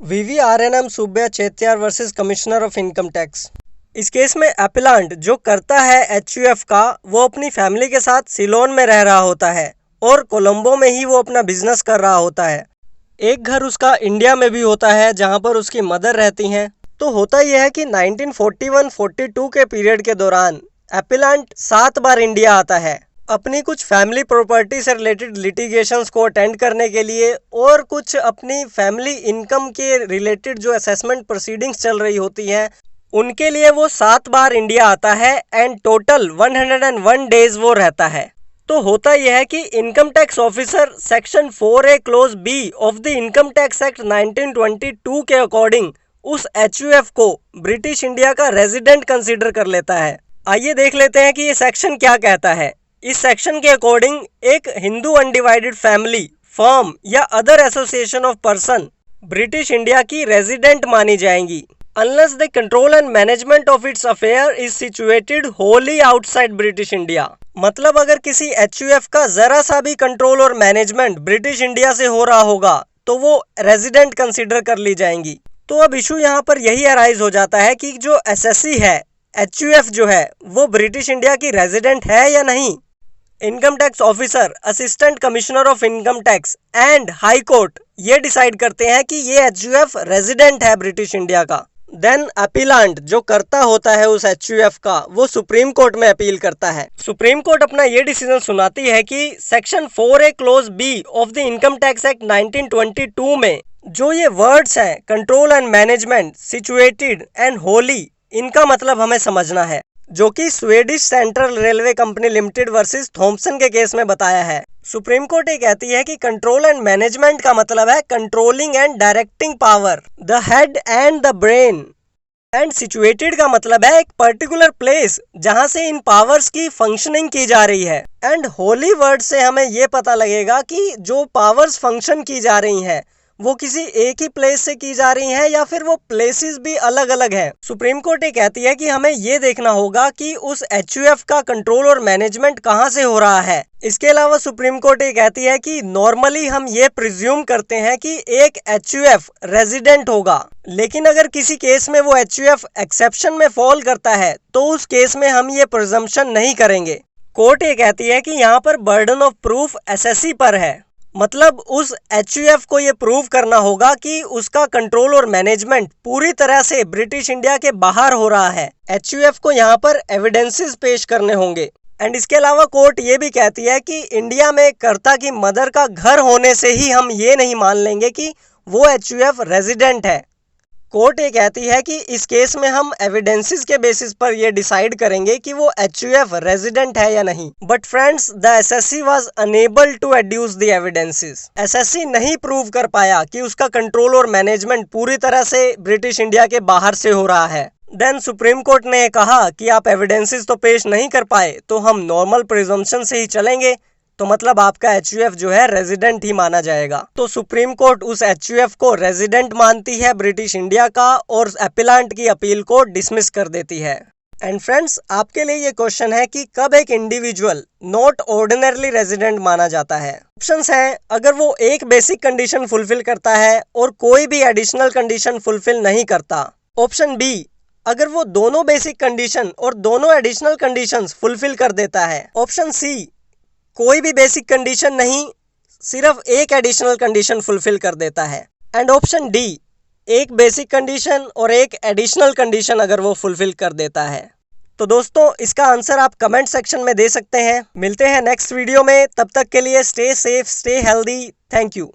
VVRNM Subbiah Chettiar versus commissioner of income tax. इस case में appellant जो करता है HUF का, वो अपनी फैमिली के साथ सिलोन में रह रहा होता है और कोलंबो में ही वो अपना बिजनेस कर रहा होता है। एक घर उसका इंडिया में भी होता है जहां पर उसकी मदर रहती हैं। तो होता यह है कि 1941-42 के पीरियड के दौरान एपिलांट 7 बार इंडिया आता है अपनी कुछ फैमिली प्रॉपर्टी से रिलेटेड लिटिगेशंस को अटेंड करने के लिए और कुछ अपनी फैमिली इनकम के रिलेटेड जो असेसमेंट प्रोसीडिंग्स चल रही होती हैं उनके लिए वो 7 बार इंडिया आता है एंड टोटल 101 डेज वो रहता है। तो होता यह है कि income tax officer section 4A clause B of the income tax act 1922 के अकॉर्डिंग उस HUF को ब्रिटिश इंडिया का रेजिडेंट कंसीडर कर लेता है। आइए देख लेते हैं कि ये सेक्शन क्या कहता है। इस सेक्शन के अकॉर्डिंग एक हिंदू अनडिवाइडेड फैमिली, फर्म या other association of person British India की रेजिडेंट मानी जाएंगी unless the control and management of its affair is situated Holi outside British India. मतलब अगर किसी HUF का जरा सा भी कंट्रोल और मैनेजमेंट ब्रिटिश इंडिया से हो रहा होगा तो वो रेजिडेंट कंसीडर कर ली जाएंगी। तो अब इशू यहाँ पर यही अराइज हो जाता है कि जो SSC है, HUF जो है, वो ब्रिटिश इंडिया की रेजिडेंट है या नहीं। Income tax officer, assistant commissioner of income tax and high court ये डिसाइड करते हैं कि ये HUF रेजिडेंट है ब्रिटिश इंडिया का। देन अपीलांट जो करता होता है उस HUF का, वो सुप्रीम कोर्ट में अपील करता है। सुप्रीम कोर्ट अपना ये डिसीजन सुनाती है कि section 4A clause B of the income tax act 1922 में जो ये वर्ड्स हैं control and management, situated and wholly, इनका मतलब हमें समझना है, जो कि Swedish Central Railway Company Limited versus Thomson के केस में बताया है। सुप्रीम कोर्ट ये कहती है कि कंट्रोल एंड मैनेजमेंट का मतलब है controlling and directing power, the head and the brain, and situated का मतलब है एक पर्टिकुलर प्लेस जहां से इन पावर्स की फंक्शनिंग की जा रही है। एंड होली वर्ड से हमें ये पता लगेगा कि जो पावर्स फंक्शन की जा रही हैं वो किसी एक ही प्लेस से की जा रही हैं या फिर वो प्लेसेस भी अलग अलग हैं। सुप्रीम कोर्ट ये कहती है कि हमें ये देखना होगा कि उस HUF का कंट्रोल और मैनेजमेंट कहां से हो रहा है। इसके अलावा सुप्रीम कोर्ट ये कहती है कि नॉर्मली हम ये प्रिज्यूम करते हैं कि एक HUF रेजिडेंट होगा, लेकिन अगर किसी केस में वो HUF एक्सेप्शन में फॉल करता है तो उस केस में हम ये प्रिजम्पशन नहीं करेंगे। कोर्ट ये कहती है कि यहाँ पर बर्डन ऑफ प्रूफ SSC पर है। मतलब उस HUF को ये प्रूव करना होगा कि उसका कंट्रोल और मैनेजमेंट पूरी तरह से ब्रिटिश इंडिया के बाहर हो रहा है। HUF को यहाँ पर एविडेंसेस पेश करने होंगे। एंड इसके अलावा कोर्ट ये भी कहती है कि इंडिया में कर्ता की मदर का घर होने से ही हम ये नहीं मान लेंगे कि वो HUF रेजिडेंट है। कोर्ट ये कहती है कि इस केस में हम एविडेंसेस के बेसिस पर ये डिसाइड करेंगे कि वो HUF रेजिडेंट है या नहीं। But friends, the SSC was unable to adduce the evidences. SSC नहीं प्रूव कर पाया कि उसका कंट्रोल और मैनेजमेंट पूरी तरह से ब्रिटिश इंडिया के बाहर से हो रहा है। देन सुप्रीम कोर्ट ने कहा कि आप एविडेंसेस तो पेश नहीं कर पाए तो हम नॉर्मल प्रिजम्पशन से ही चलेंगे, तो मतलब आपका HUF जो है रेजिडेंट ही माना जाएगा। तो सुप्रीम कोर्ट उस HUF को रेजिडेंट मानती है ब्रिटिश इंडिया का और अपीलांट की अपील को डिसमिस कर देती है। एंड फ्रेंड्स, आपके लिए ये क्वेश्चन है कि कब एक इंडिविजुअल नॉट ऑर्डिनरली रेजिडेंट माना जाता है। ऑप्शंस हैं, अगर वो एक बेसिक कंडीशन फुलफिल करता है और कोई भी एडिशनल कंडीशन फुलफिल नहीं करता। ऑप्शन बी, अगर वो दोनों बेसिक कंडीशन और दोनों एडिशनल कंडीशंस फुलफिल कर देता है। ऑप्शन सी, कोई भी बेसिक कंडीशन नहीं, सिर्फ एक एडिशनल कंडीशन फुलफिल कर देता है। एंड ऑप्शन डी, एक बेसिक कंडीशन और एक एडिशनल कंडीशन अगर वो फुलफिल कर देता है। तो दोस्तों, इसका आंसर आप कमेंट सेक्शन में दे सकते हैं। मिलते हैं नेक्स्ट वीडियो में, तब तक के लिए stay safe, stay healthy. Thank you.